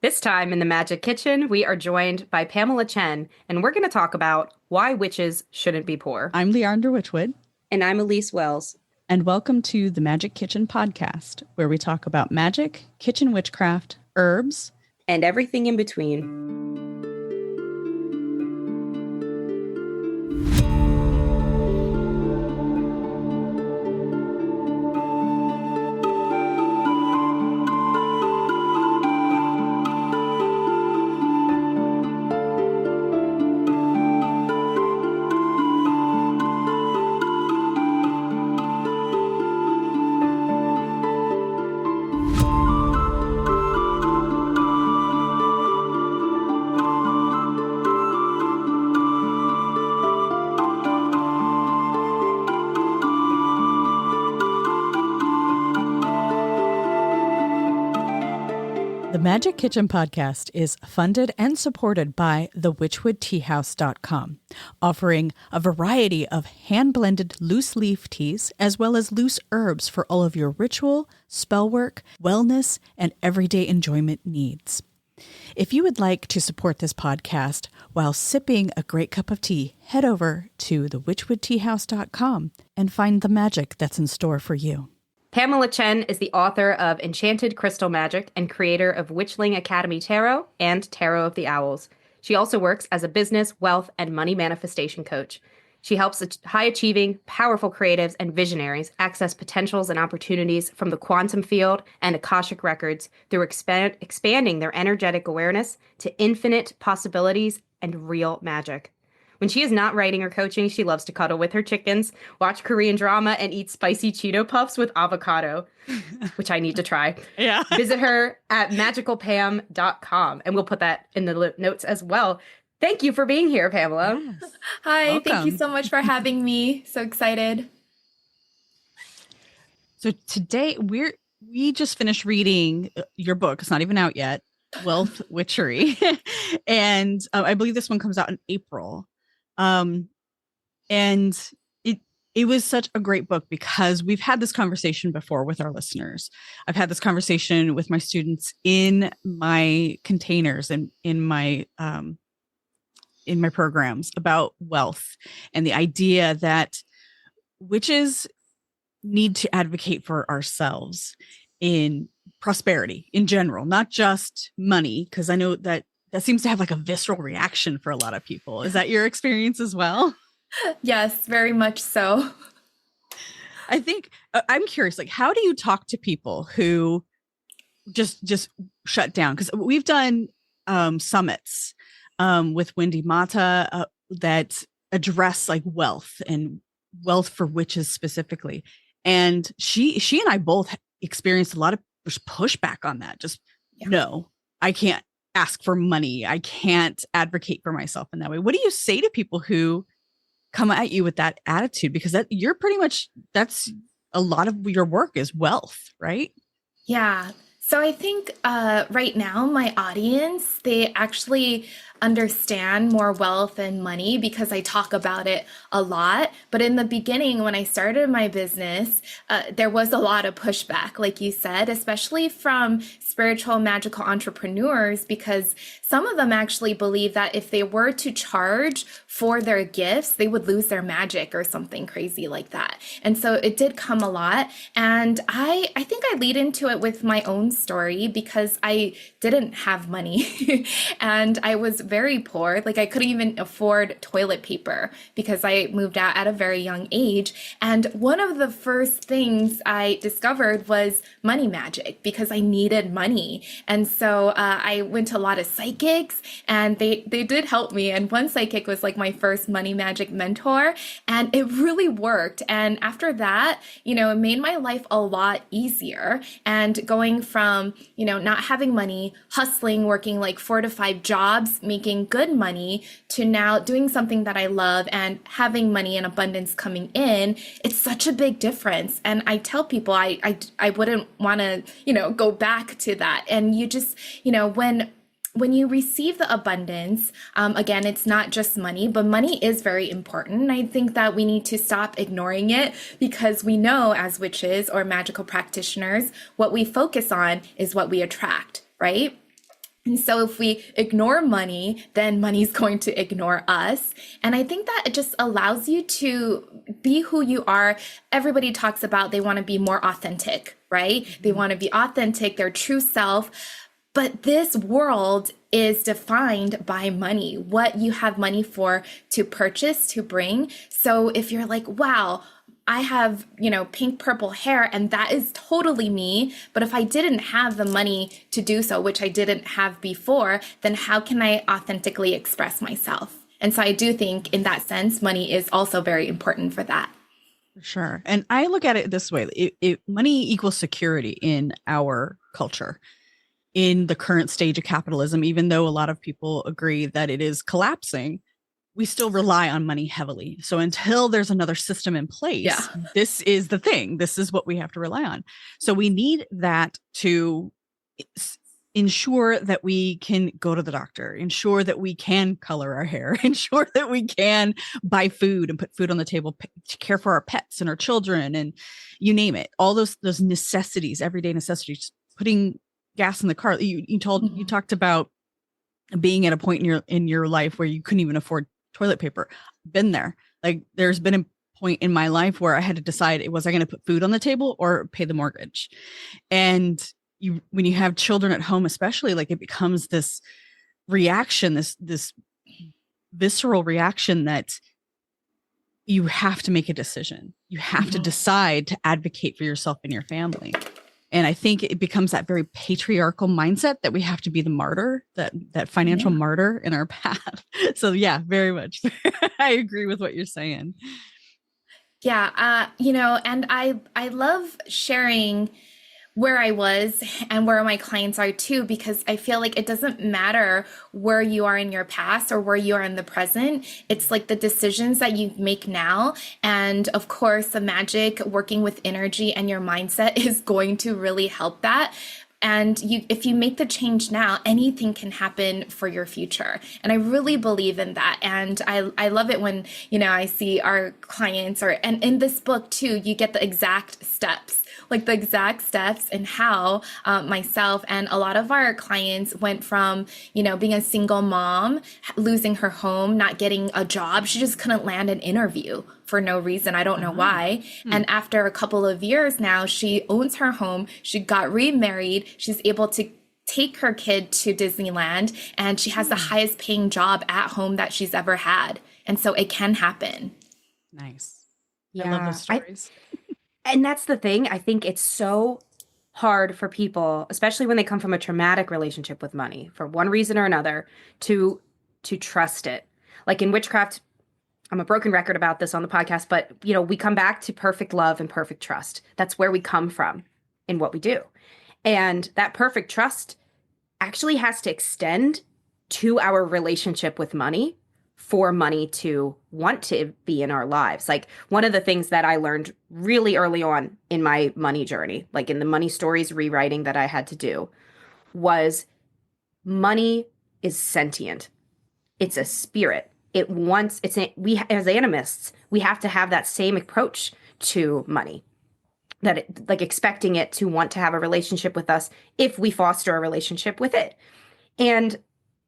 This time in the Magick Kitchen, we are joined by Pamela Chen, and we're going to talk about why witches shouldn't be poor. I'm Leandra Whitwood. And I'm Elyse Wells. And welcome to the Magick Kitchen podcast, where we talk about magic, kitchen witchcraft, herbs, and everything in between. The Magick Kitchen podcast is funded and supported by thewitchwoodteahouse.com, offering a variety of hand-blended loose leaf teas as well as loose herbs for all of your ritual, spell work, wellness, and everyday enjoyment needs. If you would like to support this podcast while sipping a great cup of tea, head over to thewitchwoodteahouse.com and find the magic that's in store for you. Pamela Chen is the author of Enchanted Crystal Magic and creator of Witchling Academy Tarot and Tarot of the Owls. She also works as a business, wealth, and money manifestation coach. She helps high-achieving, powerful creatives and visionaries access potentials and opportunities from the quantum field and Akashic records through expanding their energetic awareness to infinite possibilities and real magic. When she is not writing or coaching, she loves to cuddle with her chickens, watch Korean drama, and eat spicy Cheeto Puffs with avocado, which I need to try. Yeah. Visit her at magicalpam.com, and we'll put that in the notes as well. Thank you for being here, Pamela. Yes. Hi, Welcome. Thank you so much for having me. So excited. So today we just finished reading your book. It's not even out yet, Wealth Witchery. And I believe this one comes out in April. And it was such a great book because we've had this conversation before with our listeners. I've had this conversation with my students in my containers and in my programs about wealth and the idea that witches need to advocate for ourselves in prosperity in general, not just money, because I know that seems to have like a visceral reaction for a lot of people. Is that your experience as well? Yes, very much so. I think I'm curious, like, how do you talk to people who just shut down? Because we've done summits with Wendy Mata that address like wealth and wealth for witches specifically. And she and I both experienced a lot of pushback on that. Just no, I can't ask for money. I can't advocate for myself in that way. What do you say to people who come at you with that attitude? Because that's a lot of your work is wealth, right? Yeah. So I think right now my audience, they actually understand more wealth and money because I talk about it a lot. But in the beginning, when I started my business, there was a lot of pushback, like you said, especially from spiritual magical entrepreneurs, because some of them actually believe that if they were to charge for their gifts, they would lose their magic or something crazy like that. And so it did come a lot. And I think I lead into it with my own story because I didn't have money and I was very poor. Like I couldn't even afford toilet paper because I moved out at a very young age. And one of the first things I discovered was money magic because I needed money. And so I went to a lot of psychics and they did help me. And one psychic was like my first money magic mentor and it really worked. And after that, it made my life a lot easier. And going from, not having money, hustling, working like 4 to 5 jobs, making good money to now doing something that I love and having money and abundance coming in, it's such a big difference. And I tell people I wouldn't want to, go back to that. And you just, when you receive the abundance, again, it's not just money, but money is very important. And I think that we need to stop ignoring it because we know as witches or magical practitioners, what we focus on is what we attract, right? And so if we ignore money, then money's going to ignore us. And I think that it just allows you to be who you are. Everybody talks about they want to be more authentic, right? They want to be authentic, their true self. But this world is defined by money, what you have money for to purchase, to bring. So if you're like, wow, I have, pink purple hair and that is totally me. But if I didn't have the money to do so, which I didn't have before, then how can I authentically express myself? And so I do think in that sense, money is also very important for that. Sure. And I look at it this way. Money equals security in our culture. In the current stage of capitalism, even though a lot of people agree that it is collapsing, we still rely on money heavily. So until there's another system in place, this is the thing. This is what we have to rely on. So we need that to ensure that we can go to the doctor, ensure that we can color our hair, ensure that we can buy food and put food on the table, care for our pets and our children, and you name it. All those necessities, everyday necessities, putting gas in the car. You talked about being at a point in your life where you couldn't even afford toilet paper. Been there. Like there's been a point in my life where I had to decide, was I going to put food on the table or pay the mortgage? And when you have children at home, especially, like it becomes this reaction, this visceral reaction that you have to make a decision. You have to decide to advocate for yourself and your family. And I think it becomes that very patriarchal mindset that we have to be the martyr, that financial martyr in our path. So yeah, very much. I agree with what you're saying. Yeah. And I love sharing where I was and where my clients are too, because I feel like it doesn't matter where you are in your past or where you are in the present. It's like the decisions that you make now. And of course, the magic working with energy and your mindset is going to really help that. And if you make the change now, anything can happen for your future. And I really believe in that. And I love it when, I see our clients and in this book too, you get the exact steps. Like the exact steps and how myself and a lot of our clients went from, being a single mom, losing her home, not getting a job. She just couldn't land an interview for no reason. I don't know why. And after a couple of years now, she owns her home. She got remarried. She's able to take her kid to Disneyland, and she has the highest paying job at home that she's ever had. And so it can happen. Nice. Yeah. I love those stories. And that's the thing. I think it's so hard for people, especially when they come from a traumatic relationship with money, for one reason or another, to trust it. Like in witchcraft, I'm a broken record about this on the podcast, but we come back to perfect love and perfect trust. That's where we come from in what we do. And that perfect trust actually has to extend to our relationship with money for money to want to be in our lives. Like one of the things that I learned really early on in my money journey, like in the money stories rewriting that I had to do, was money is sentient. It's a spirit. We as animists, we have to have that same approach to money, like expecting it to want to have a relationship with us if we foster a relationship with it. And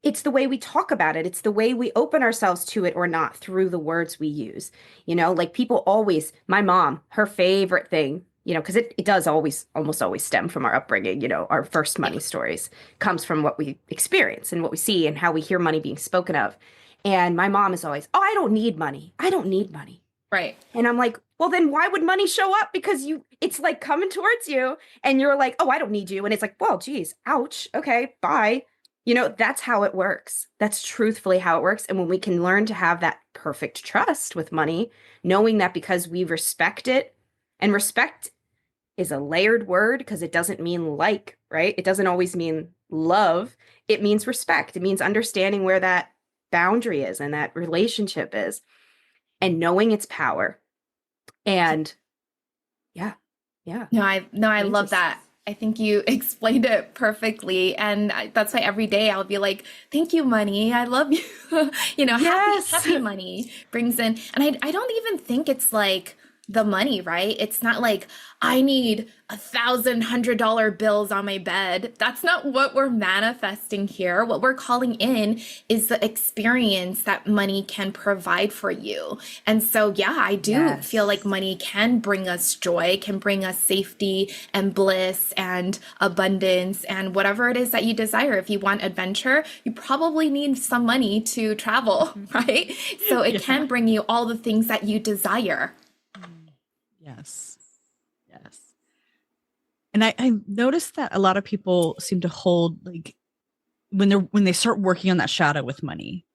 it's the way we talk about it. It's the way we open ourselves to it or not through the words we use. Like people always, my mom, her favorite thing, because it does almost always stem from our upbringing. Our first money stories comes from what we experience and what we see and how we hear money being spoken of. And my mom is always, oh, I don't need money. I don't need money. Right. And I'm like, well, then why would money show up? Because it's like coming towards you and you're like, oh, I don't need you. And it's like, well, geez, ouch. Okay, bye. That's how it works. That's truthfully how it works. And when we can learn to have that perfect trust with money, knowing that because we respect it, and respect is a layered word because it doesn't mean like, right? It doesn't always mean love. It means respect. It means understanding where that boundary is and that relationship is and knowing its power. And yeah. No, I love that. I think you explained it perfectly. And that's why every day I'll be like, thank you, money. I love you. Yes. Happy money brings in. And I don't even think it's like the money, right? It's not like I need $1,100 bills on my bed. That's not what we're manifesting here. What we're calling in is the experience that money can provide for you. And so, yeah, I do feel like money can bring us joy, can bring us safety and bliss and abundance and whatever it is that you desire. If you want adventure, you probably need some money to travel, right? So it can bring you all the things that you desire. Yes. Yes. And I noticed that a lot of people seem to hold, like, when they start working on that shadow with money,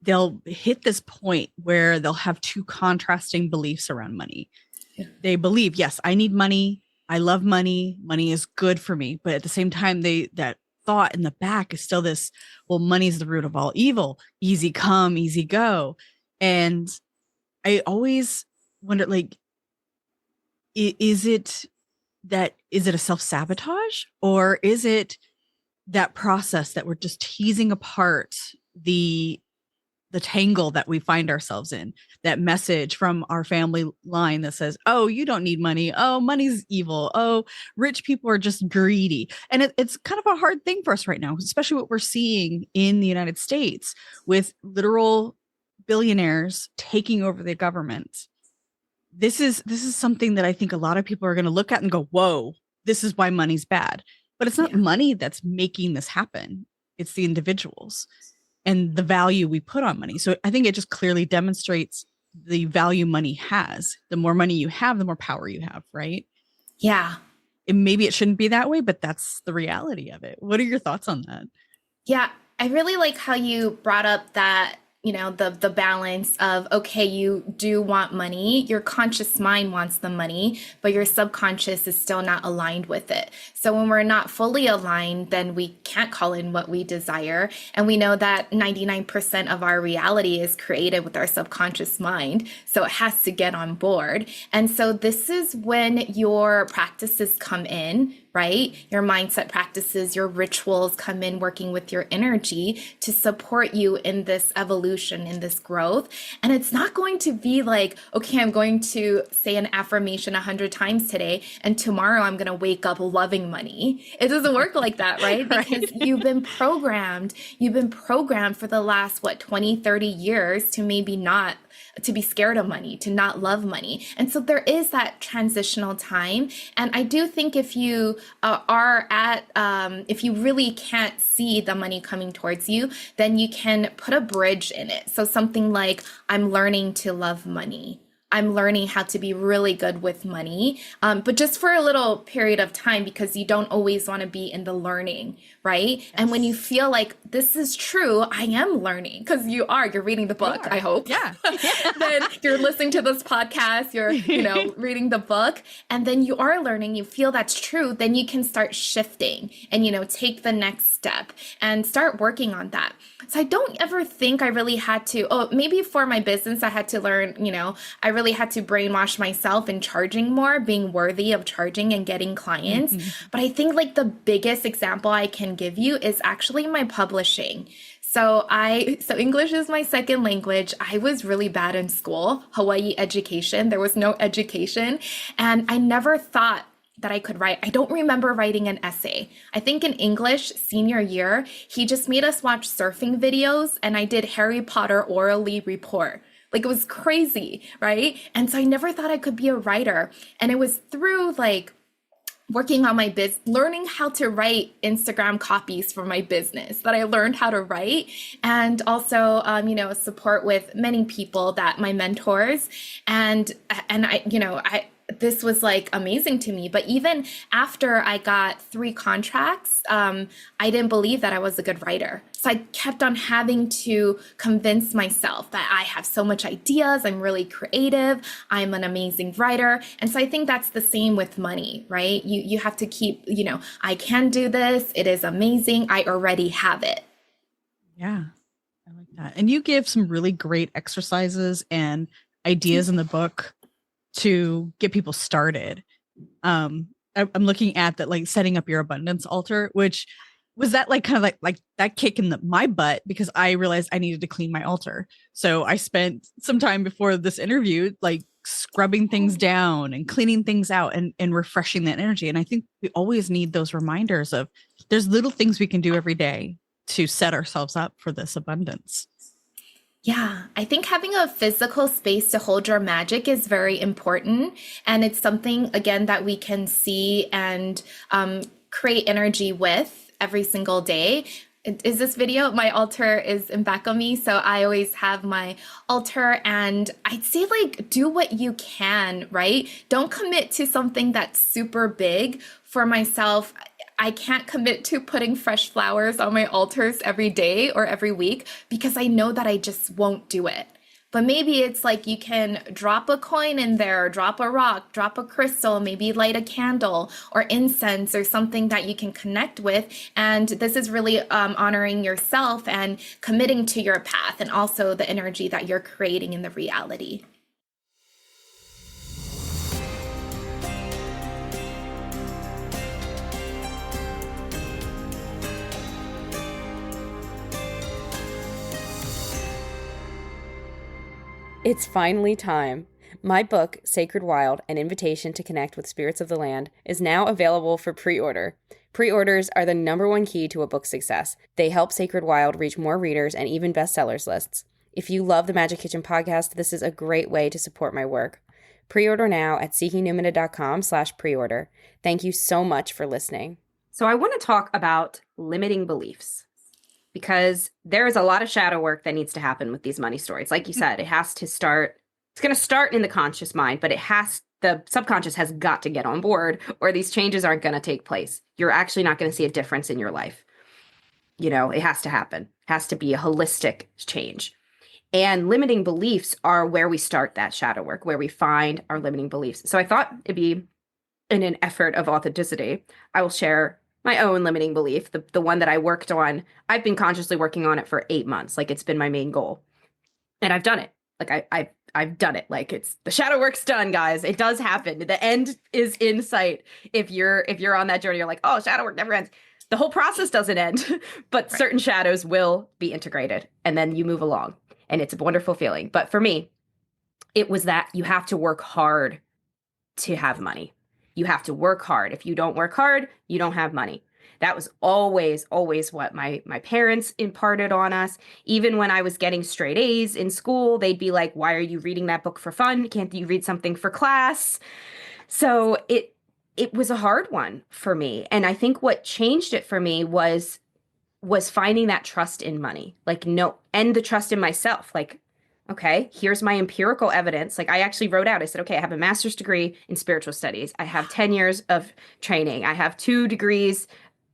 they'll hit this point where they'll have two contrasting beliefs around money. Yeah. They believe, yes, I need money. I love money. Money is good for me. But at the same time, that thought in the back is still this, well, money's the root of all evil. Easy come, easy go. And I always wonder, like, is it a self-sabotage, or is it that process that we're just teasing apart the tangle that we find ourselves in, that message from our family line that says, oh, you don't need money. Oh, money's evil. Oh, rich people are just greedy. And it's kind of a hard thing for us right now, especially what we're seeing in the United States with literal billionaires taking over the government. This is something that I think a lot of people are going to look at and go, whoa, this is why money's bad. But it's not money that's making this happen. It's the individuals and the value we put on money. So I think it just clearly demonstrates the value money has. The more money you have, the more power you have, right? Yeah. And maybe it shouldn't be that way, but that's the reality of it. What are your thoughts on that? Yeah, I really like how you brought up that, the balance of, okay, you do want money, your conscious mind wants the money, but your subconscious is still not aligned with it. So when we're not fully aligned, then we can't call in what we desire. And we know that 99% of our reality is created with our subconscious mind. So it has to get on board. And so this is when your practices come in, right? Your mindset practices, your rituals come in working with your energy to support you in this evolution, in this growth. And it's not going to be like, okay, I'm going to say an affirmation 100 times today, and tomorrow I'm going to wake up loving money. It doesn't work like that, right? Because you've been programmed for the last, 20, 30 years to maybe not to be scared of money, to not love money. And so there is that transitional time. And I do think if you if you really can't see the money coming towards you, then you can put a bridge in it. So something like, I'm learning to love money. I'm learning how to be really good with money, but just for a little period of time, because you don't always want to be in the learning, right? Yes. And when you feel like this is true, I am learning, because you're reading the book, I hope. Yeah. Then you're listening to this podcast, you're, reading the book, and then you are learning, you feel that's true, then you can start shifting and, take the next step and start working on that. So I don't ever think I really had to, maybe for my business, I had to learn, I really had to brainwash myself in charging more, being worthy of charging and getting clients. Mm-hmm. But I think like the biggest example I can give you is actually my publishing. So English is my second language. I was really bad in school, Hawaii education. There was no education. And I never thought that I could write. I don't remember writing an essay. I think in English, senior year, he just made us watch surfing videos, and I did Harry Potter orally report. Like, it was crazy, right? And so I never thought I could be a writer. And it was through working on my business, learning how to write Instagram copies for my business that I learned how to write. And also, support with many people, that my mentors, and this was amazing to me. But even after I got 3 contracts, I didn't believe that I was a good writer. So I kept on having to convince myself that I have so much ideas, I'm really creative, I'm an amazing writer. And so I think that's the same with money, right? You have to keep, I can do this, it is amazing, I already have it. Yeah, I like that. And you give some really great exercises and ideas in the book to get people started. I'm looking at that, setting up your abundance altar, which was that kind of like that kick in my butt, because I realized I needed to clean my altar. So I spent some time before this interview, scrubbing things down and cleaning things out and refreshing that energy. And I think we always need those reminders of there's little things we can do every day to set ourselves up for this abundance. Yeah, I think having a physical space to hold your magic is very important. And it's something, again, that we can see and create energy with every single day. Is this video? My altar is in back of me. So I always have my altar, and I'd say like, do what you can, right? Don't commit to something that's super big. For myself, I can't commit to putting fresh flowers on my altars every day or every week because I know that I just won't do it. But maybe it's like you can drop a coin in there, drop a rock, drop a crystal, maybe light a candle or incense or something that you can connect with. And this is really honoring yourself and committing to your path and also the energy that you're creating in the reality. It's finally time. My book, Sacred Wild, An Invitation to Connect with Spirits of the Land, is now available for pre-order. Pre-orders are the #1 key to a book's success. They help Sacred Wild reach more readers and even bestsellers lists. If you love the Magick Kitchen podcast, this is a great way to support my work. Pre-order now at seekingnumina.com/pre-order. Thank you so much for listening. So I want to talk about limiting beliefs, because there is a lot of shadow work that needs to happen with these money stories. Like you said, it has to start, it's going to start in the conscious mind, but the subconscious has got to get on board, or these changes aren't going to take place. You're actually not going to see a difference in your life. You know, it has to happen. It has to be a holistic change. And limiting beliefs are where we start that shadow work, where we find our limiting beliefs. So I thought it'd be in an effort of authenticity, I will share my own limiting belief, the one that I worked on. I've been consciously working on it for 8 months. Like, it's been my main goal, and I've done it. Like I've done it. Like, it's the shadow work's done, guys. It does happen. The end is in sight. If you're on that journey, you're like, oh, shadow work never ends. The whole process doesn't end, but certain shadows will be integrated, and then you move along, and it's a wonderful feeling. But for me, it was that you have to work hard to have money. You have to work hard. If you don't work hard, you don't have money. That was always what my parents imparted on us. Even when I was getting straight A's in school, they'd be like, why are you reading that book for fun? Can't you read something for class? So it was a hard one for me. And I think what changed it for me was finding that trust in money. Like, no, and the trust in myself. Like, okay, here's my empirical evidence. Like, I actually wrote out, I said, okay, I have a master's degree in spiritual studies. I have 10 years of training. I have 2 degrees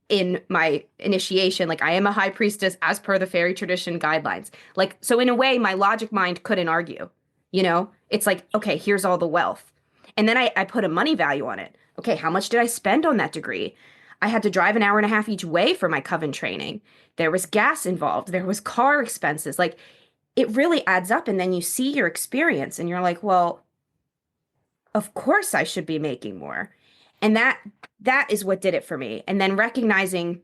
in my initiation. Like, I am a high priestess as per the fairy tradition guidelines. Like, so in a way, my logic mind couldn't argue, you know? It's like, okay, here's all the wealth. And then I put a money value on it. Okay, how much did I spend on that degree? I had to drive an hour and a half each way for my Coven training. There was gas involved. There was car expenses. Like, it really adds up. And then you see your experience and you're like, well, of course I should be making more. And that is what did it for me. And then recognizing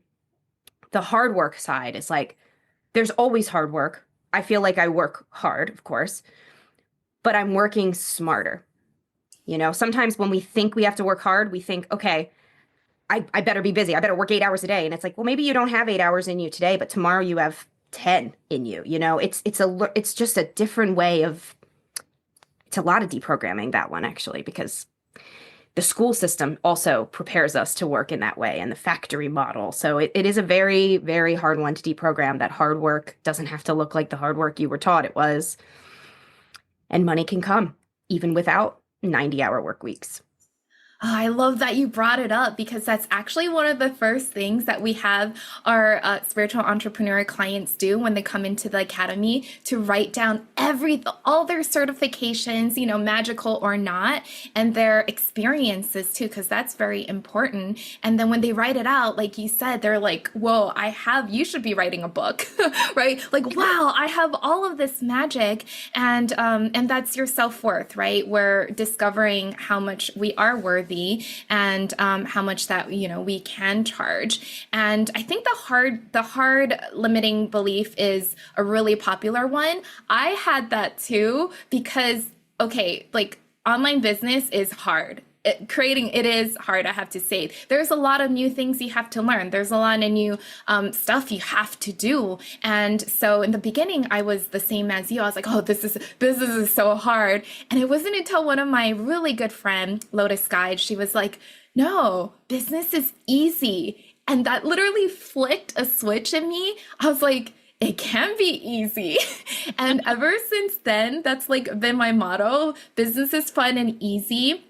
the hard work side is like, there's always hard work. I feel like I work hard, of course, but I'm working smarter. You know, sometimes when we think we have to work hard, we think, okay, I better be busy. I better work 8 hours a day. And it's like, well, maybe you don't have 8 hours in you today, but tomorrow you have 10 in you. You know, it's just a different way of, it's a lot of deprogramming, that one, actually, because the school system also prepares us to work in that way, and the factory model. So it is a very, very hard one to deprogram. That hard work doesn't have to look like the hard work you were taught it was. And money can come even without 90-hour work weeks. Oh, I love that you brought it up, because that's actually one of the first things that we have our spiritual entrepreneur clients do when they come into the academy, to write down all their certifications, you know, magical or not, and their experiences too, because that's very important. And then when they write it out, like you said, they're like, whoa, you should be writing a book, right? Like, wow, I have all of this magic, and that's your self-worth, right? We're discovering how much we are worthy, and how much that, you know, we can charge. And I think the hard limiting belief is a really popular one. I had that too, because, okay, like, online business is hard. Creating it is hard, I have to say. There's a lot of new things you have to learn. There's a lot of new stuff you have to do. And so in the beginning, I was the same as you. I was like, oh, this is so hard. And it wasn't until one of my really good friend, Lotus Guide, she was like, no, business is easy. And that literally flicked a switch in me. I was like, it can be easy. And ever since then, that's like been my motto. Business is fun and easy.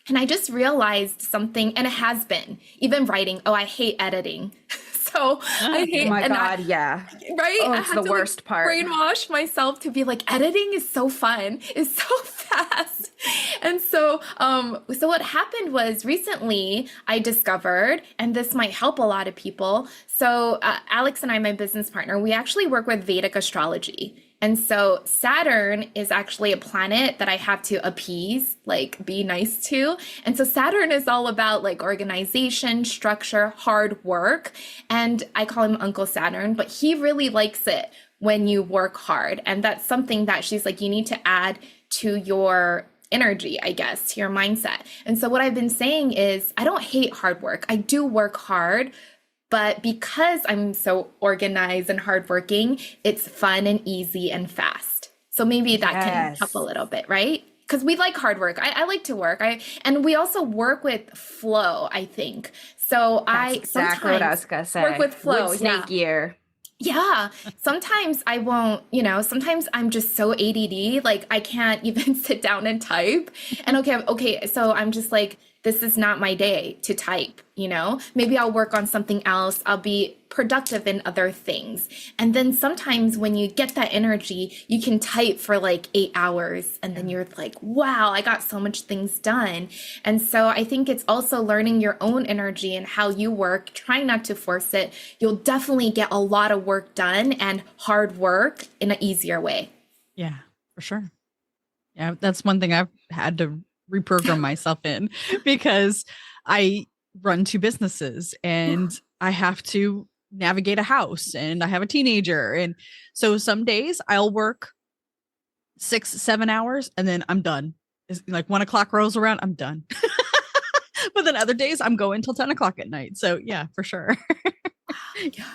And I just realized something, and it has been, even writing. Oh, I hate editing. So I hate. Oh my God, yeah. Right? Oh, I it's had the to worst part. brainwash myself to be like, editing is so fun. It's so fast. And so, so what happened was recently I discovered, and this might help a lot of people. So Alex and I, my business partner, we actually work with Vedic astrology. And so Saturn is actually a planet that I have to appease, like be nice to. And so Saturn is all about like organization, structure, hard work. And I call him Uncle Saturn, but he really likes it when you work hard. And that's something that she's like, you need to add to your energy, I guess, to your mindset. And so what I've been saying is I don't hate hard work. I do work hard. But because I'm so organized and hardworking, it's fun and easy and fast. So maybe that can help a little bit, right? Because we like hard work. I like to work. And we also work with flow, I think. So That's exactly what I was gonna say. Work with flow. Wood snake year. Yeah. Sometimes I won't, sometimes I'm just so ADD, like I can't even sit down and type. And okay. So I'm just like, this is not my day to type, Maybe I'll work on something else. I'll be productive in other things. And then sometimes when you get that energy, you can type for like 8 hours and then you're like, wow, I got so much things done. And so I think it's also learning your own energy and how you work, trying not to force it. You'll definitely get a lot of work done and hard work in an easier way. Yeah, for sure. Yeah, that's one thing I've had to reprogram myself in because I run 2 businesses and I have to navigate a house and I have a teenager. And so some days I'll work 6-7 hours and then I'm done. It's like 1 o'clock rolls around, I'm done. But then other days I'm going till 10 o'clock at night. So yeah, for sure. Yeah.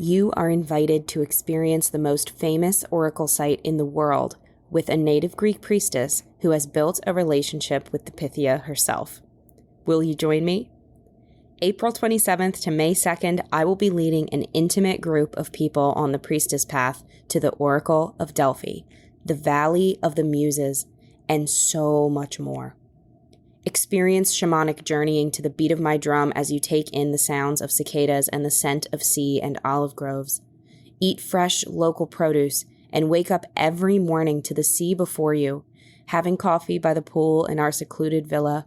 You are invited to experience the most famous oracle site in the world with a native Greek priestess who has built a relationship with the Pythia herself. Will you join me? April 27th to May 2nd, I will be leading an intimate group of people on the priestess path to the Oracle of Delphi, the Valley of the Muses, and so much more. Experience shamanic journeying to the beat of my drum as you take in the sounds of cicadas and the scent of sea and olive groves. Eat fresh local produce and wake up every morning to the sea before you, having coffee by the pool in our secluded villa.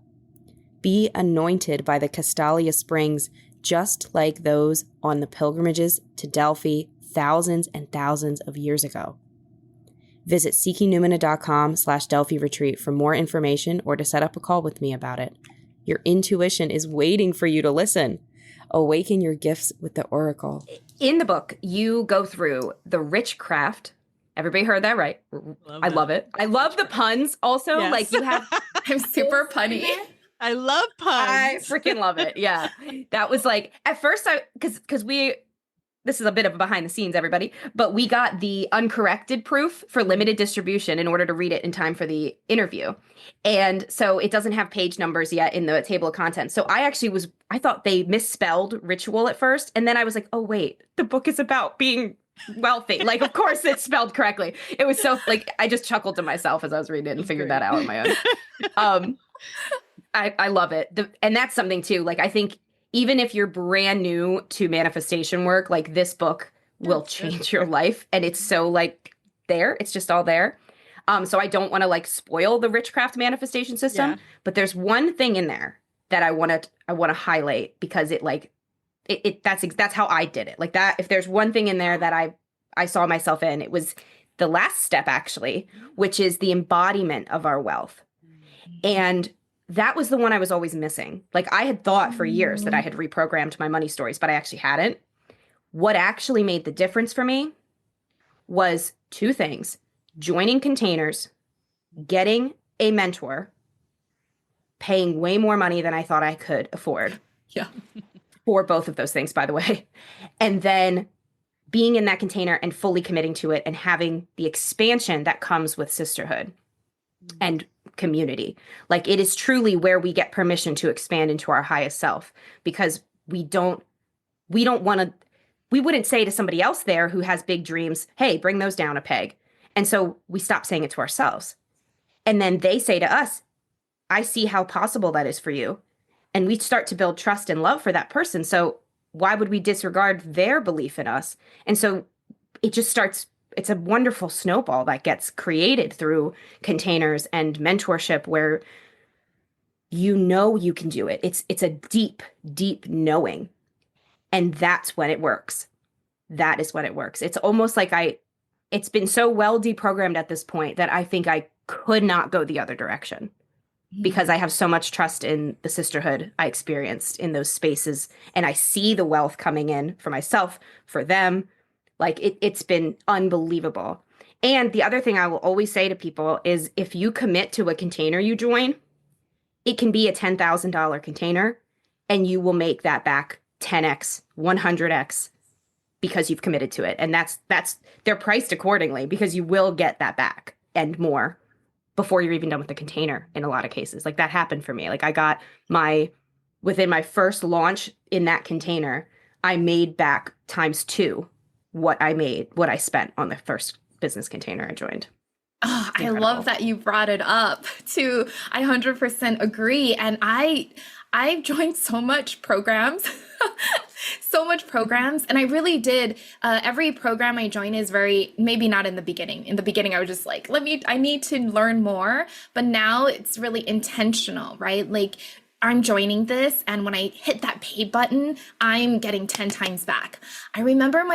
Be anointed by the Castalia Springs, just like those on the pilgrimages to Delphi thousands and thousands of years ago. Visit seekingnumina.com/Delphi retreat for more information or to set up a call with me about it. Your intuition is waiting for you to listen. Awaken your gifts with the Oracle. In the book, you go through the rich craft. Everybody heard that right? I love it. I love the puns also. Yes. Like you have I'm super punny. I love puns. I freaking love it. Yeah. That was like at first because this is a bit of a behind the scenes, everybody, but we got the uncorrected proof for limited distribution in order to read it in time for the interview. And so it doesn't have page numbers yet in the table of contents. So I thought they misspelled ritual at first. And then I was like, oh, wait, the book is about being wealthy. Like, of course it's spelled correctly. It was so like, I just chuckled to myself as I was reading it and figured that out on my own. I love it. And that's something too. Like, I think even if you're brand new to manifestation work, like this book will change your life. And it's so like there, it's just all there. So I don't want to like spoil the Richcraft manifestation system, but there's one thing in there that I want to highlight because that's how I did it. Like that, if there's one thing in there that I saw myself in, it was the last step actually, which is the embodiment of our wealth. And that was the one I was always missing. Like I had thought for years that I had reprogrammed my money stories, but I actually hadn't. What actually made the difference for me was two things: joining containers, getting a mentor, paying way more money than I thought I could afford. Yeah. For both of those things, by the way. And then being in that container and fully committing to it and having the expansion that comes with sisterhood and community. Like it is truly where we get permission to expand into our highest self, because we wouldn't say to somebody else there who has big dreams, hey, bring those down a peg. And so we stop saying it to ourselves. And then they say to us, I see how possible that is for you. And we start to build trust and love for that person. So why would we disregard their belief in us? And so it just starts, it's a wonderful snowball that gets created through containers and mentorship where you know you can do it. It's a deep, deep knowing. And that's when it works. That is when it works. It's almost like it's been so well deprogrammed at this point that I think I could not go the other direction, because I have so much trust in the sisterhood I experienced in those spaces. And I see the wealth coming in for myself, for them. Like it's been unbelievable. And the other thing I will always say to people is if you commit to a container you join, it can be a $10,000 container and you will make that back 10x, 100x because you've committed to it. And that's they're priced accordingly because you will get that back and more before you're even done with the container in a lot of cases. Like that happened for me. Like I got within my first launch in that container, I made back ×2 what I spent on the first business container I joined. Oh, I love that you brought it up too. I 100% agree. And I've joined so much programs, and I really did. Every program I join is maybe not in the beginning. In the beginning, I was just like, I need to learn more. But now it's really intentional, right? Like I'm joining this, and when I hit that pay button, I'm getting 10 times back. I remember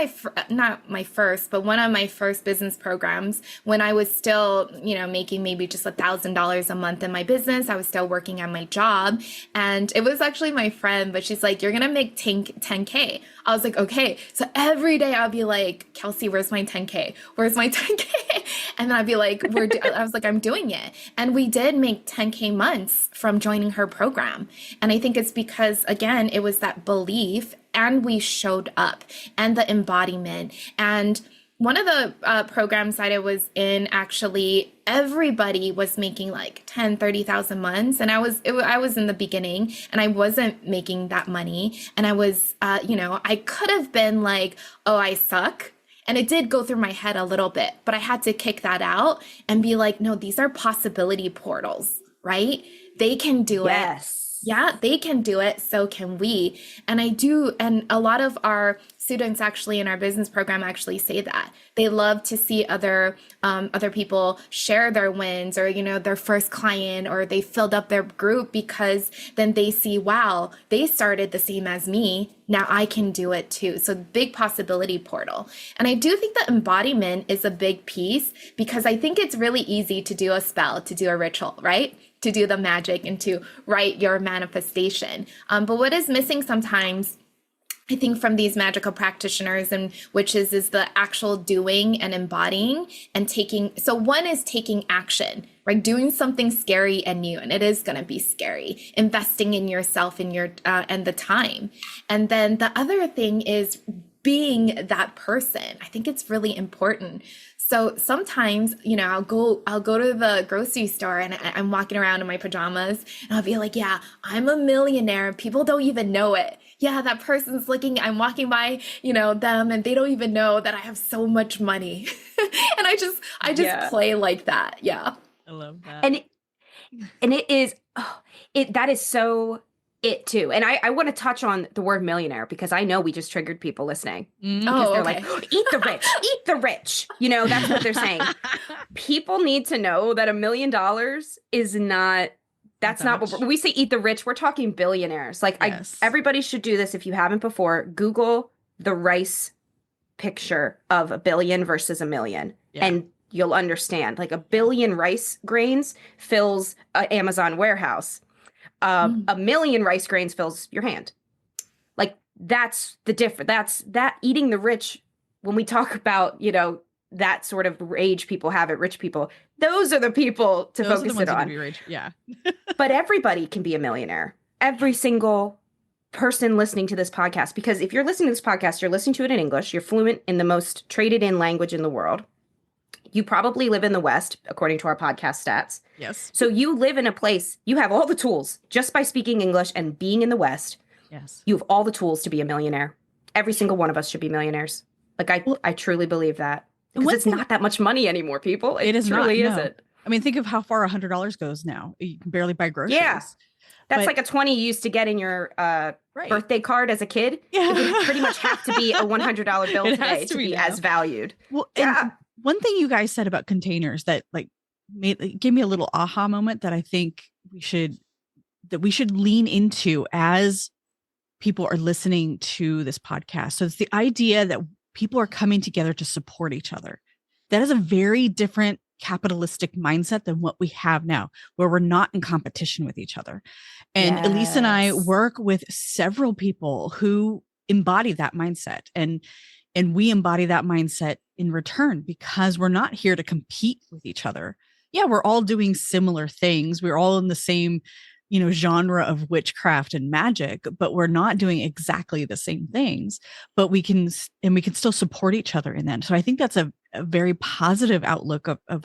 not my first, but one of my first business programs when I was still, making maybe just $1,000 a month in my business. I was still working at my job, and it was actually my friend, but she's like, you're going to make 10K. I was like, okay. So every day I'll be like, Kelsey, where's my 10K? Where's my 10K? And then I'd be like, I was like, I'm doing it. And we did make 10K months from joining her program. And I think it's because, again, it was that belief, and we showed up, and the embodiment. And one of the programs that I was in, actually, everybody was making like 10, 30,000 months. And I was in the beginning, and I wasn't making that money. And I was, I could have been like, oh, I suck. And it did go through my head a little bit, but I had to kick that out and be like, no, these are possibility portals, right? They can do it. Yes. Yeah, they can do it. So can we. And I do. And a lot of our students actually in our business program actually say that they love to see other people share their wins, or, their first client, or they filled up their group, because then they see, wow, they started the same as me. Now I can do it too. So big possibility portal. And I do think that embodiment is a big piece, because I think it's really easy to do a spell, to do a ritual, right? To do the magic and to write your manifestation. But what is missing sometimes, I think, from these magical practitioners and witches, is the actual doing and embodying and taking. So one is taking action, right? Doing something scary and new, and it is going to be scary. Investing in yourself and and the time. And then the other thing is being that person. I think it's really important. So sometimes, I'll go to the grocery store, and I'm walking around in my pajamas, and I'll be like, yeah, I'm a millionaire. People don't even know it. Yeah, that person's I'm walking by, them, and they don't even know that I have so much money. And I just play like that. Yeah. I love that. And it is, that is so it too. And I want to touch on the word millionaire, because I know we just triggered people listening. Because they're like, eat the rich, eat the rich. That's what they're saying. People need to know that $1 million is not, that's not what we say eat the rich. We're talking billionaires. Like yes. Everybody should do this if you haven't before. Google the rice picture of a billion versus a million. Yeah. And you'll understand, like 1 billion rice grains fills an Amazon warehouse. A million rice grains fills your hand. Like, that's the difference. That's that eating the rich. When we talk about, that sort of rage people have at rich people, those are the people to Those focus are the ones it who on. can be rich. Yeah. But everybody can be a millionaire. Every single person listening to this podcast, because if you're listening to this podcast, you're listening to it in English, you're fluent in the most traded in language in the world. You probably live in the West, according to our podcast stats. Yes. So you live in a place, you have all the tools just by speaking English and being in the West. Yes. You have all the tools to be a millionaire. Every single one of us should be millionaires. Like, I truly believe that. Because it's not that much money anymore, people. It is truly not, no. isn't. I mean, think of how far $100 goes now. You can barely buy groceries. Yeah. That's like a 20 you used to get in your birthday card as a kid. Yeah. It would pretty much have to be a $100 bill today to be as valued. Well, and one thing you guys said about containers that gave me a little aha moment that I think we should lean into as people are listening to this podcast. So it's the idea that people are coming together to support each other. That is a very different capitalistic mindset than what we have now, where we're not in competition with each other. And Elyse and I work with several people who embody that mindset, and we embody that mindset in return, because we're not here to compete with each other. Yeah, we're all doing similar things. We're all in the same, genre of witchcraft and magic, but we're not doing exactly the same things, but we can still support each other in that. So I think that's a very positive outlook of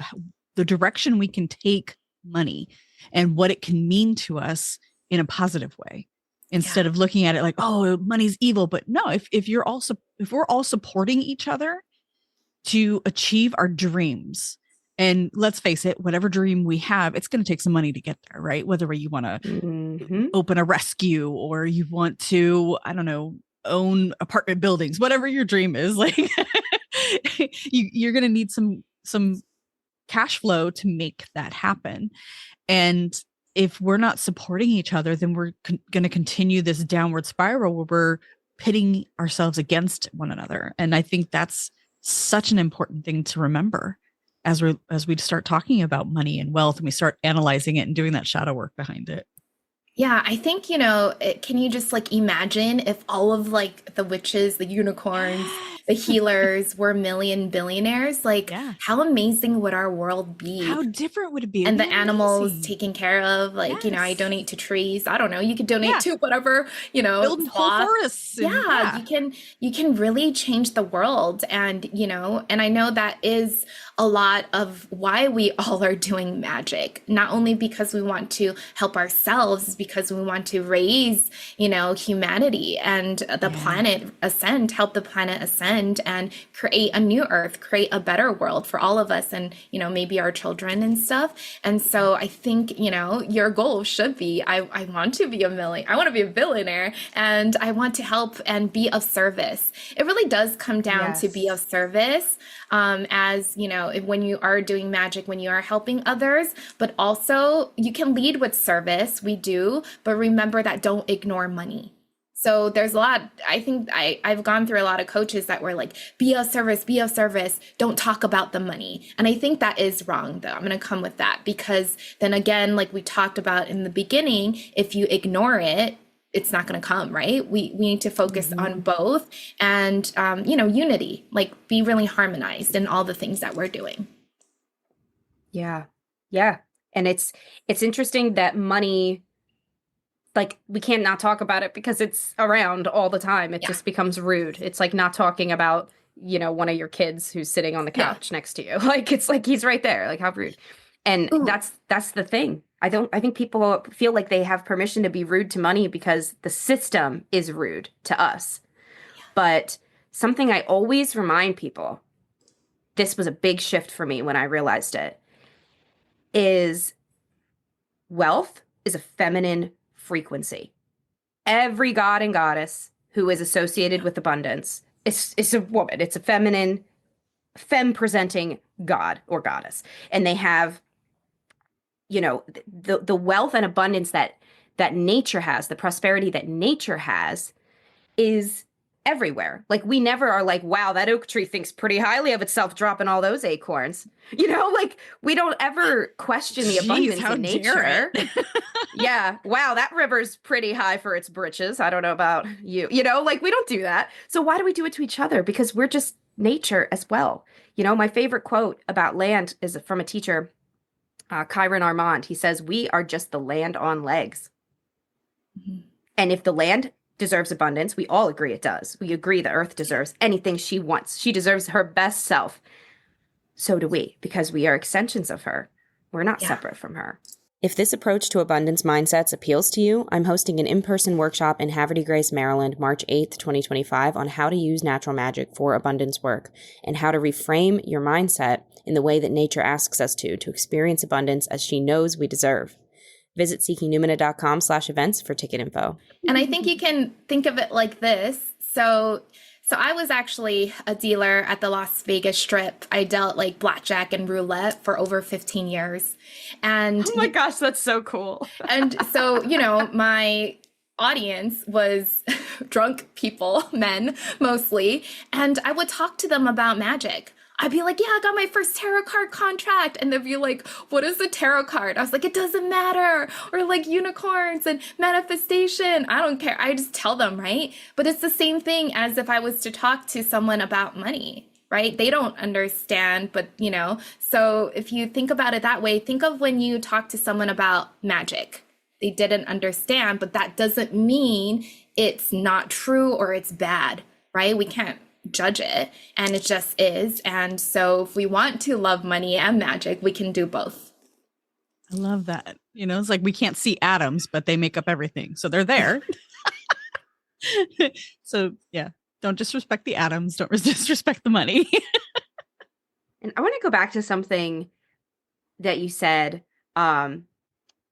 the direction we can take money and what it can mean to us in a positive way, instead of looking at it like, oh, money's evil. But no, if we're all supporting each other to achieve our dreams. And let's face it, whatever dream we have, it's going to take some money to get there, right? Whether you want to open a rescue or you want to, I don't know, own apartment buildings, whatever your dream is, like you're going to need some cash flow to make that happen. And if we're not supporting each other, then we're going to continue this downward spiral where we're pitting ourselves against one another. And I think that's such an important thing to remember as we start talking about money and wealth, and we start analyzing it and doing that shadow work behind it. Yeah, I think, can you just imagine if all of the witches, the unicorns, the healers were million billionaires? How amazing would our world be? How different would it be? And the animals taken care of, I donate to trees. I don't know. You could donate to whatever, build whole forests. You can really change the world. And, and I know that is a lot of why we all are doing magic, not only because we want to help ourselves, because we want to raise, humanity and the planet ascend, help the planet ascend and create a new earth, create a better world for all of us and, maybe our children and stuff. And so I think, your goal should be, I want to be I want to be a billionaire, and I want to help and be of service. It really does come down to be of service. As when you are doing magic, when you are helping others, but also you can lead with service. We do, but remember that don't ignore money. So there's a lot, I think I've gone through a lot of coaches that were like, be of service, don't talk about the money. And I think that is wrong though. I'm going to come with that, because then again, like we talked about in the beginning, if you ignore it, it's not going to come, right? We need to focus on both and, unity, be really harmonized in all the things that we're doing. Yeah. Yeah. And it's interesting that money, we can't not talk about it because it's around all the time. It just becomes rude. It's like not talking about, one of your kids who's sitting on the couch next to you. It's like he's right there. How rude. And that's the thing. I think people feel like they have permission to be rude to money because the system is rude to us. Yeah. But something I always remind people, this was a big shift for me when I realized it, is wealth is a feminine frequency. Every god and goddess who is associated with abundance is a woman. It's a femme presenting god or goddess. And they have the wealth and abundance that nature has, the prosperity that nature has, is everywhere. Like we never are like, wow, that oak tree thinks pretty highly of itself dropping all those acorns. Like we don't ever question the abundance how in dare nature. Yeah. Wow, that river's pretty high for its britches. I don't know about you. Like we don't do that. So why do we do it to each other? Because we're just nature as well. My favorite quote about land is from a teacher, Kyron Armand. He says, "We are just the land on legs." Mm-hmm. And if the land deserves abundance, we all agree it does. We agree the earth deserves anything she wants. She deserves her best self. So do we, because we are extensions of her. We're not separate from her. If this approach to abundance mindsets appeals to you, I'm hosting an in-person workshop in Havre de Grace, Maryland, March 8th, 2025, on how to use natural magic for abundance work and how to reframe your mindset in the way that nature asks us to experience abundance as she knows we deserve. Visit seekingnumina.com/events for ticket info. And I think you can think of it like this. So I was actually a dealer at the Las Vegas Strip. I dealt like blackjack and roulette for over 15 years. And oh my gosh, that's so cool. And so, my audience was drunk people, men mostly, and I would talk to them about magic. I'd be like, yeah, I got my first tarot card contract. And they'd be like, what is a tarot card? I was like, it doesn't matter. Or like unicorns and manifestation. I don't care. I just tell them, right? But it's the same thing as if I was to talk to someone about money, right? They don't understand, but so if you think about it that way, think of when you talk to someone about magic. They didn't understand, but that doesn't mean it's not true or it's bad, right? We can't judge it, and it just is. And so if we want to love money and magic, we can do both. I love that. It's like we can't see atoms, but they make up everything. So they're there. So yeah, don't disrespect the atoms. Don't disrespect the money. And I want to go back to something that you said. There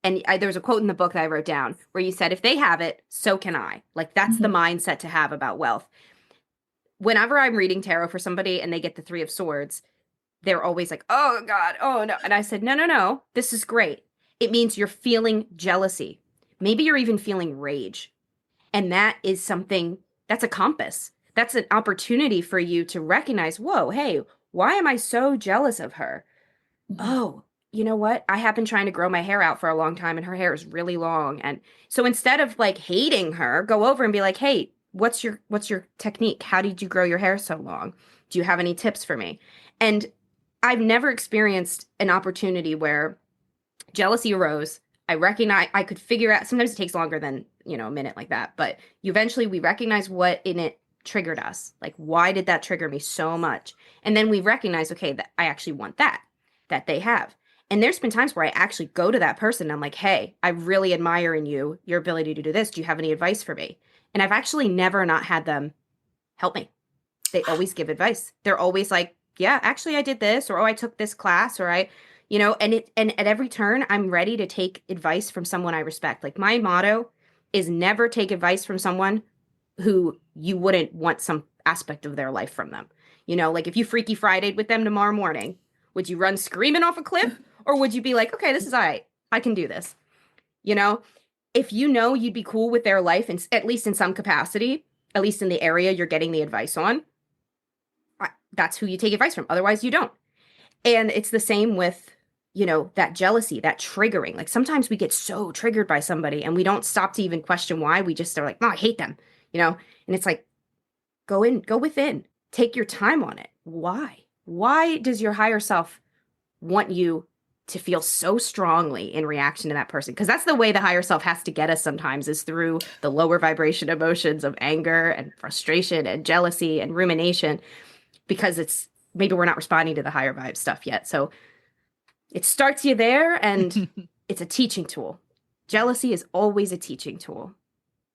was a quote in the book that I wrote down where you said, if they have it, so can I. Like that's the mindset to have about wealth. Whenever I'm reading tarot for somebody and they get the 3 of Swords, they're always like, oh God, oh no. And I said, no, this is great. It means you're feeling jealousy. Maybe you're even feeling rage. And that is something, that's a compass. That's an opportunity for you to recognize, whoa, hey, why am I so jealous of her? Oh, you know what? I have been trying to grow my hair out for a long time and her hair is really long. And so instead of like hating her, go over and be like, hey, what's your technique? How did you grow your hair so long? Do you have any tips for me? And I've never experienced an opportunity where jealousy arose. I could figure out, sometimes it takes longer than, a minute like that, but we recognize what in it triggered us. Like, why did that trigger me so much? And then we recognize, okay, that I actually want that they have. And there's been times where I actually go to that person and I'm like, hey, I really admire in you, your ability to do this. Do you have any advice for me? And I've actually never not had them help me. They always give advice. They're always like, yeah, actually I did this, or, oh, I took this class, or and at every turn, I'm ready to take advice from someone I respect. Like my motto is never take advice from someone who you wouldn't want some aspect of their life from them. Like if you Freaky Friday'd with them tomorrow morning, would you run screaming off a cliff? Or would you be like, okay, this is all right. I can do this. If you'd be cool with their life, and at least in some capacity, at least in the area you're getting the advice on, that's who you take advice from. Otherwise, you don't. And it's the same with, that jealousy, that triggering. Like sometimes we get so triggered by somebody and we don't stop to even question why. We just are like, no, I hate them, and it's like, go within, take your time on it. Why? Why does your higher self want you to feel so strongly in reaction to that person? Because that's the way the higher self has to get us sometimes, is through the lower vibration emotions of anger and frustration and jealousy and rumination, because maybe we're not responding to the higher vibe stuff yet. So it starts you there, and it's a teaching tool. Jealousy is always a teaching tool.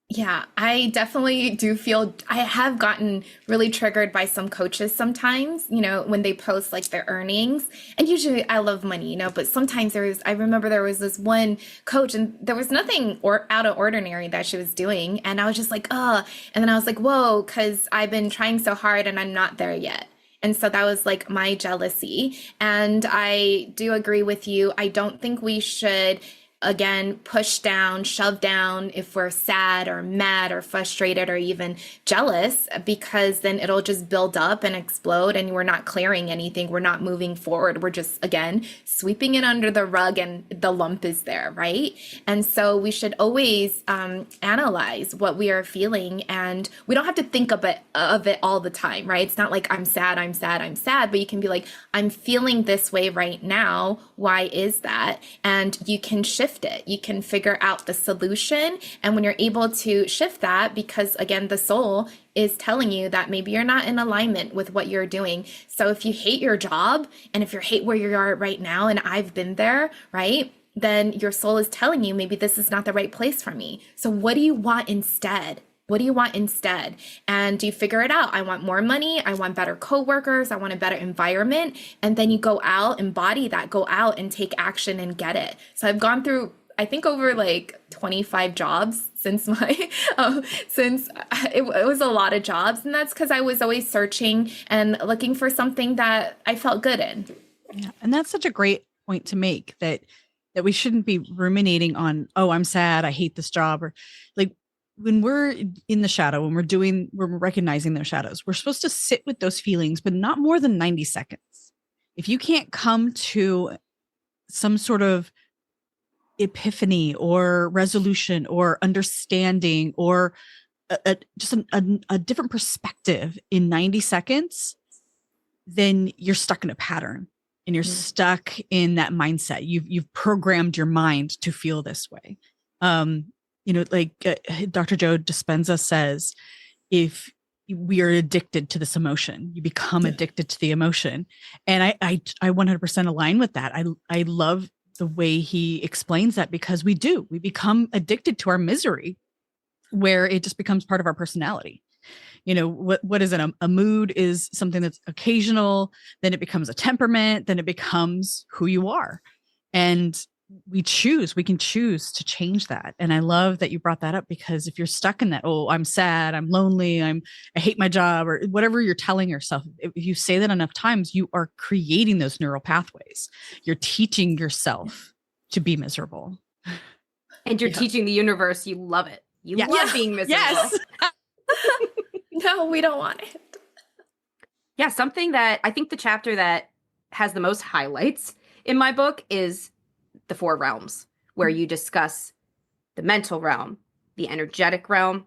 Yeah, I definitely do feel I have gotten really triggered by some coaches sometimes, when they post like their earnings. And usually I love money, but sometimes I remember there was this one coach and there was nothing out of ordinary that she was doing. And I was just like, and then I was like, whoa, because I've been trying so hard and I'm not there yet. And so that was like my jealousy. And I do agree with you. I don't think we should again, push down, shove down if we're sad or mad or frustrated or even jealous, because then it'll just build up and explode and we're not clearing anything. We're not moving forward. We're just, again, sweeping it under the rug and the lump is there, right? And so we should always analyze what we are feeling, and we don't have to think of it all the time, right? It's not like I'm sad, I'm sad, I'm sad, but you can be like, I'm feeling this way right now. Why is that? And you can shift it. You can figure out the solution. And when you're able to shift that, because again, the soul is telling you that maybe you're not in alignment with what you're doing. So if you hate your job, and if you hate where you are right now, and I've been there, right? Then your soul is telling you maybe this is not the right place for me. So what do you want instead? What do you want instead? And you figure it out. I want more money. I want better coworkers. I want a better environment. And then you go out, embody that, go out and take action and get it. So I've gone through, I think, over like 25 jobs since my, since it was a lot of jobs. And that's because I was always searching and looking for something that I felt good in. Yeah. And that's such a great point to make, that we shouldn't be ruminating on, oh, I'm sad, I hate this job, or like, when we're in the shadow, when we're recognizing those shadows, we're supposed to sit with those feelings, but not more than 90 seconds. If you can't come to some sort of epiphany or resolution or understanding or just a different perspective in 90 seconds, then you're stuck in a pattern and you're stuck in that mindset. You've programmed your mind to feel this way. Like Dr. Joe Dispenza says, if we are addicted to this emotion, you become addicted to the emotion. And I 100% align with that. I love the way he explains that, because we become addicted to our misery, where it just becomes part of our personality. What is it? A mood is something that's occasional, then it becomes a temperament, then it becomes who you are. And we can choose to change that. And I love that you brought that up, because if you're stuck in that, oh, I'm sad, I'm lonely, I hate my job, or whatever you're telling yourself, if you say that enough times, you are creating those neural pathways. You're teaching yourself to be miserable. And you're teaching the universe you love it. You love being miserable. Yes. No, we don't want it. Yeah, something that I think the chapter that has the most highlights in my book is the 4 realms, where you discuss the mental realm, the energetic realm,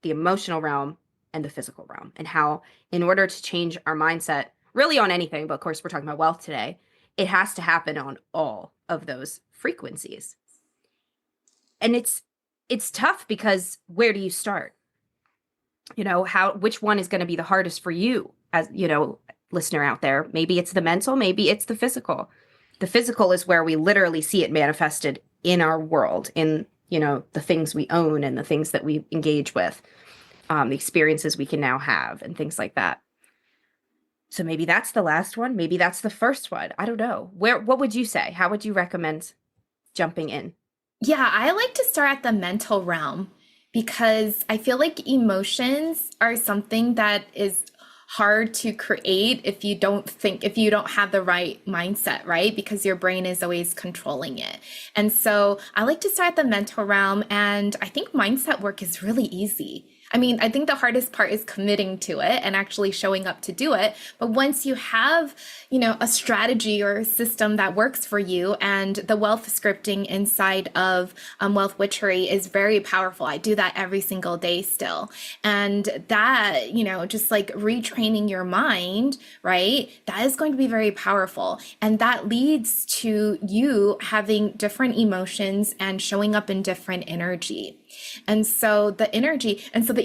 the emotional realm, and the physical realm, and how in order to change our mindset, really on anything, but of course we're talking about wealth today, it has to happen on all of those frequencies. And it's tough, because where do you start? Which one is going to be the hardest for you, as listener out there? Maybe it's the mental, maybe it's the physical. The physical is where we literally see it manifested in our world, in, the things we own and the things that we engage with, the experiences we can now have and things like that. So maybe that's the last one. Maybe that's the first one. I don't know. What would you say? How would you recommend jumping in? Yeah, I like to start at the mental realm, because I feel like emotions are something that is hard to create if you don't have the right mindset, right? Because your brain is always controlling it. And so I like to start at the mental realm, and I think mindset work is really easy. I mean, I think the hardest part is committing to it and actually showing up to do it. But once you have, a strategy or a system that works for you, and the wealth scripting inside of Wealth Witchery is very powerful. I do that every single day still. And that, just like retraining your mind, right? That is going to be very powerful. And that leads to you having different emotions and showing up in different energy. And so the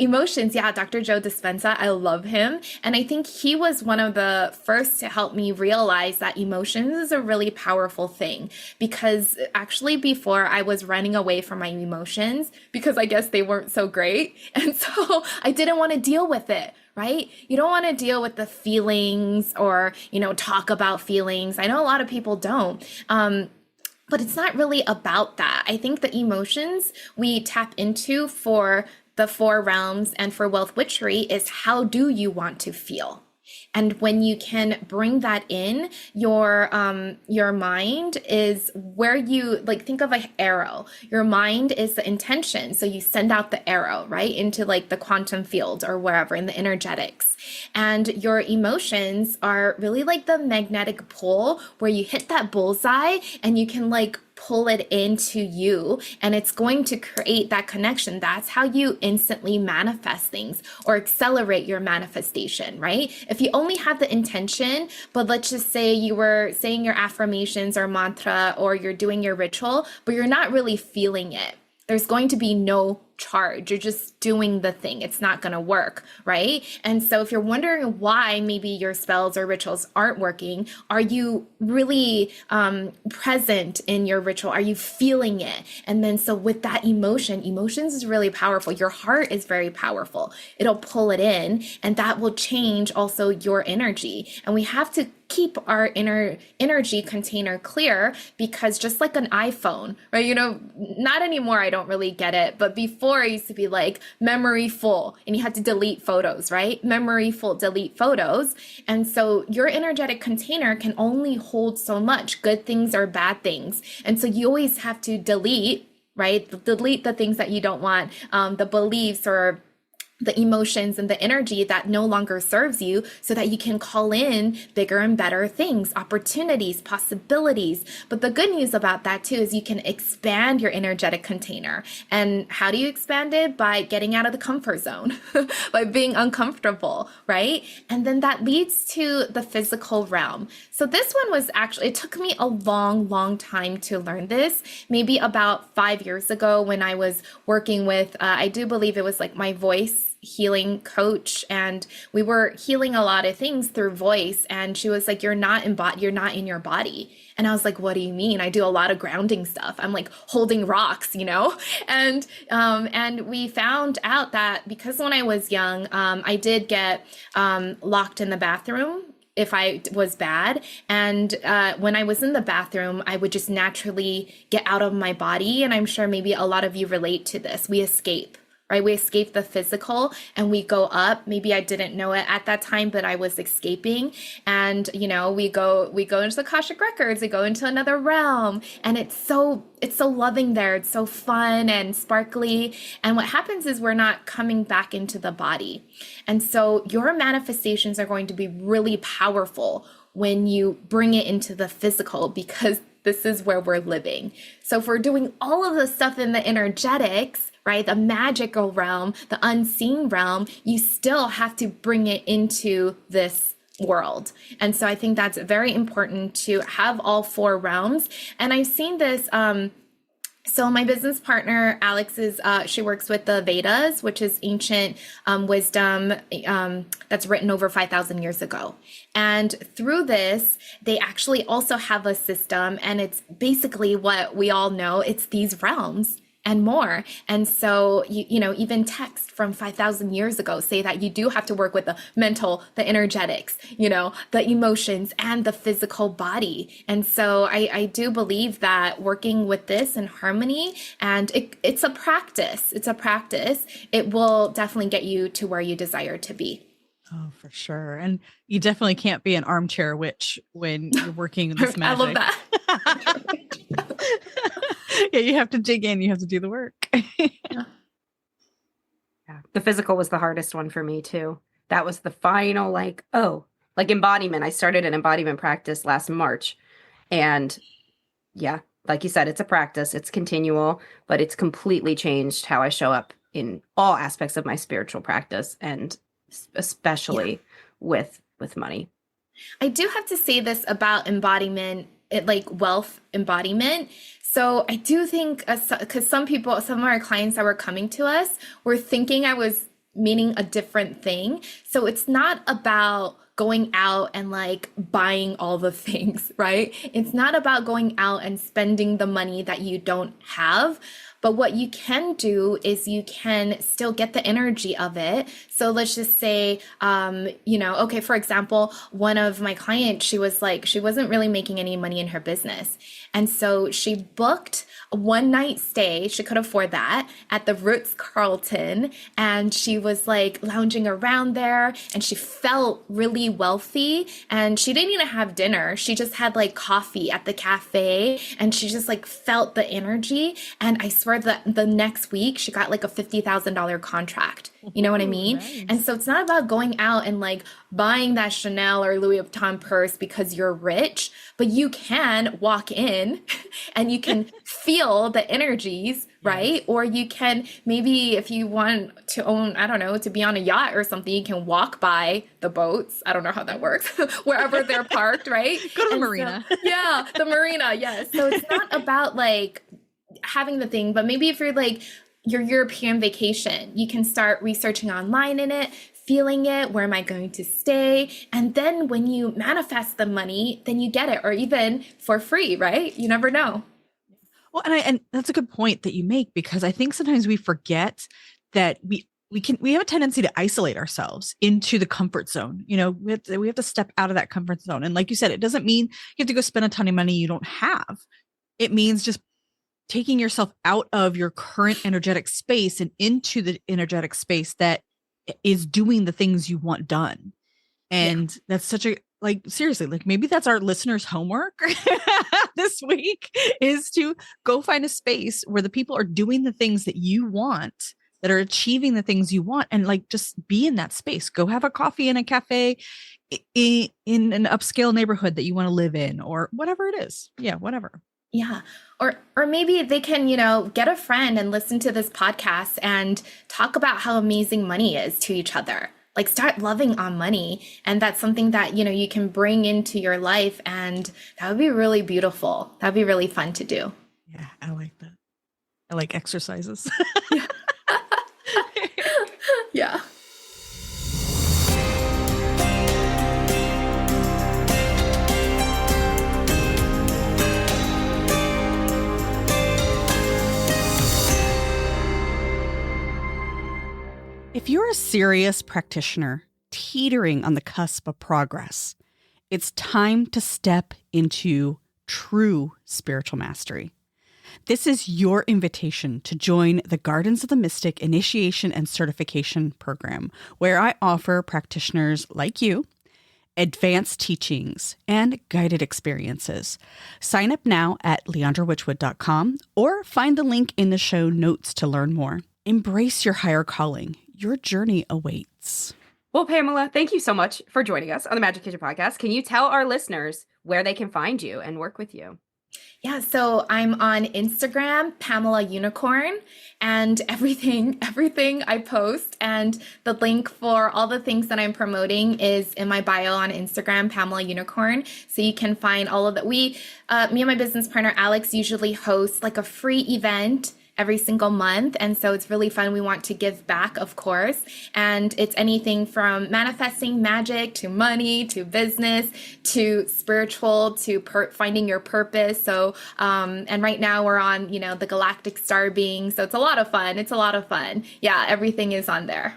emotions, Dr. Joe Dispenza, I love him. And I think he was one of the first to help me realize that emotions is a really powerful thing, because actually before I was running away from my emotions because I guess they weren't so great. And so I didn't want to deal with it. Right? You don't want to deal with the feelings or, talk about feelings. I know a lot of people don't. But it's not really about that. I think the emotions we tap into for the 4 realms and for Wealth Witchery is, how do you want to feel? And when you can bring that in, your mind is where you like think of an arrow. Your mind is the intention. So you send out the arrow, right, into like the quantum field or wherever in the energetics. And your emotions are really like the magnetic pull where you hit that bullseye and you can like pull it into you, and it's going to create that connection. That's how you instantly manifest things or accelerate your manifestation, right? If you only have the intention, but let's just say you were saying your affirmations or mantra or you're doing your ritual, but you're not really feeling it, there's going to be no charge. You're just doing the thing. It's not going to work, right? And so if you're wondering why maybe your spells or rituals aren't working, are you really present in your ritual? Are you feeling it? And then so with that emotions is really powerful. Your heart is very powerful. It'll pull it in, and that will change also your energy. And we have to keep our inner energy container clear, because just like an iPhone, right? You know, not anymore, I don't really get it, but before it used to be like memory full and you had to delete photos, right? Memory full, delete photos. And so your energetic container can only hold so much, good things or bad things. And so you always have to delete, right? Delete the things that you don't want, the beliefs or the emotions and the energy that no longer serves you, so that you can call in bigger and better things, opportunities, possibilities. But the good news about that too is you can expand your energetic container. And how do you expand it? By getting out of the comfort zone, by being uncomfortable, right? And then that leads to the physical realm. So this one was actually, it took me a long time to learn this, maybe about 5 years ago when I was working with, I do believe it was like my voice healing coach, and we were healing a lot of things through voice. And she was like, you're not in your body. And I was like, what do you mean? I do a lot of grounding stuff. I'm like holding rocks, you know? And we found out that because when I was young, I did get locked in the bathroom if I was bad. And when I was in the bathroom, I would just naturally get out of my body. And I'm sure maybe a lot of you relate to this. We escape. Right? We escape the physical and we go up. Maybe I didn't know it at that time, but I was escaping. And, you know, we go into the Akashic records, we go into another realm, and it's so loving there. It's so fun and sparkly. And what happens is we're not coming back into the body. And so your manifestations are going to be really powerful when you bring it into the physical, because this is where we're living. So if we're doing all of the stuff in the energetics, right, the magical realm, the unseen realm, you still have to bring it into this world. And so I think that's very important to have all four realms. And I've seen this, so my business partner, Alex, she works with the Vedas, which is ancient wisdom that's written over 5,000 years ago. And through this, they actually also have a system, and it's basically what we all know. It's these realms and more. And so, you know, even texts from 5,000 years ago say that you do have to work with the mental, the energetics, you know, the emotions and the physical body. And so I do believe that working with this in harmony, and it's a practice. It's a practice. It will definitely get you to where you desire to be. Oh, for sure. And you definitely can't be an armchair witch when you're working with this magic. I love that. Yeah, you have to dig in. You have to do the work. Yeah. The physical was the hardest one for me too. That was the final, like embodiment. I started an embodiment practice last March. And yeah, like you said, it's a practice. It's continual, but it's completely changed how I show up in all aspects of my spiritual practice, and especially with money. I do have to say this about embodiment, like wealth embodiment. So I do think, because some of our clients that were coming to us were thinking I was meaning a different thing. So it's not about going out and like buying all the things, right? It's not about going out and spending the money that you don't have, But what you can do is you can still get the energy of it. So let's just say, okay, for example, one of my clients, she was like, she wasn't really making any money in her business. And so she booked a one-night stay, she could afford that, at the Ritz-Carlton. And she was like lounging around there and she felt really wealthy. And she didn't even have dinner. She just had like coffee at the cafe and she just like felt the energy. And I swear that the next week she got like a $50,000 contract. You know what I mean? Nice. And so it's not about going out and like buying that Chanel or Louis Vuitton purse because you're rich, but you can walk in and you can feel the energies, right? Yes. Or you can, maybe if you want to own, I don't know, to be on a yacht or something, you can walk by the boats. I don't know how that works, wherever they're parked, right? Go to the marina. So, yeah, the marina, yes. So it's not about like having the thing, but maybe if you're like, your European vacation, you can start researching online in it, feeling it, where am I going to stay? And then when you manifest the money, then you get it, or even for free, right? You never know. Well, and that's a good point that you make, because I think sometimes we forget that we have a tendency to isolate ourselves into the comfort zone. You know, we have to step out of that comfort zone. And like you said, it doesn't mean you have to go spend a ton of money you don't have. It means just taking yourself out of your current energetic space and into the energetic space that is doing the things you want done. And that's such a, like, seriously, like maybe that's our listeners' homework this week, is to go find a space where the people are doing the things that you want, that are achieving the things you want, and like just be in that space. Go have a coffee in a cafe in an upscale neighborhood that you want to live in, or whatever it is. Yeah, whatever. Yeah. Or maybe they can, get a friend and listen to this podcast and talk about how amazing money is to each other. Like, start loving on money. And that's something that, you can bring into your life. And that would be really beautiful. That'd be really fun to do. Yeah, I like that. I like exercises. Yeah. Yeah. If you're a serious practitioner teetering on the cusp of progress, it's time to step into true spiritual mastery. This is your invitation to join the Gardens of the Mystic Initiation and Certification Program, where I offer practitioners like you advanced teachings and guided experiences. Sign up now at leandrawitchwood.com or find the link in the show notes to learn more. Embrace your higher calling. Your journey awaits. Well, Pamela, thank you so much for joining us on the Magick Kitchen podcast. Can you tell our listeners where they can find you and work with you? Yeah, so I'm on Instagram, Pamela Unicorn, and everything I post and the link for all the things that I'm promoting is in my bio on Instagram, Pamela Unicorn. So you can find all of that. Me and my business partner, Alex, usually host like a free event every single month. And so it's really fun. We want to give back, of course. And it's anything from manifesting magic to money, to business, to spiritual, to finding your purpose. So, and right now we're on, the galactic star being. So it's a lot of fun. Yeah, everything is on there.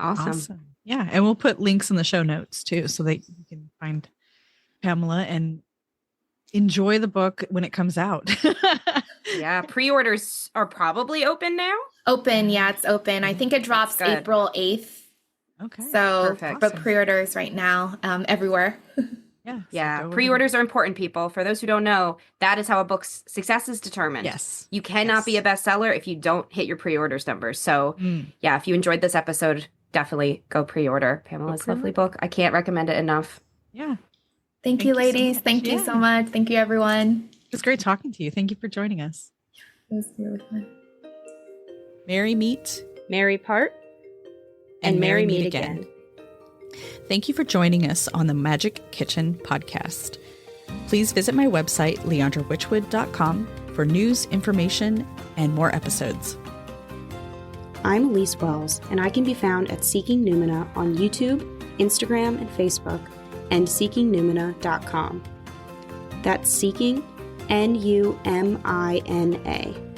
Awesome. Yeah. And we'll put links in the show notes too, so that you can find Pamela and enjoy the book when it comes out. Yeah, pre-orders are probably open now? Open, yeah, it's open. I think it drops April 8th. Okay. So, perfect. But pre-orders right now, everywhere. Yeah, pre-orders are important, people. For those who don't know, that is how a book's success is determined. Yes. You cannot be a bestseller if you don't hit your pre-orders numbers. So, yeah, if you enjoyed this episode, definitely go pre-order Pamela's lovely book. I can't recommend it enough. Yeah. Thank you, ladies. Thank you so much. Thank you, everyone. It was great talking to you. Thank you for joining us. It was really fun. Merry meet, merry part, and merry meet again. Thank you for joining us on the Magick Kitchen podcast. Please visit my website, leandrawitchwood.com, for news, information, and more episodes. I'm Elyse Wells, and I can be found at Seeking Numina on YouTube, Instagram, and Facebook, and seekingnomina.com. That's Seeking, Numina.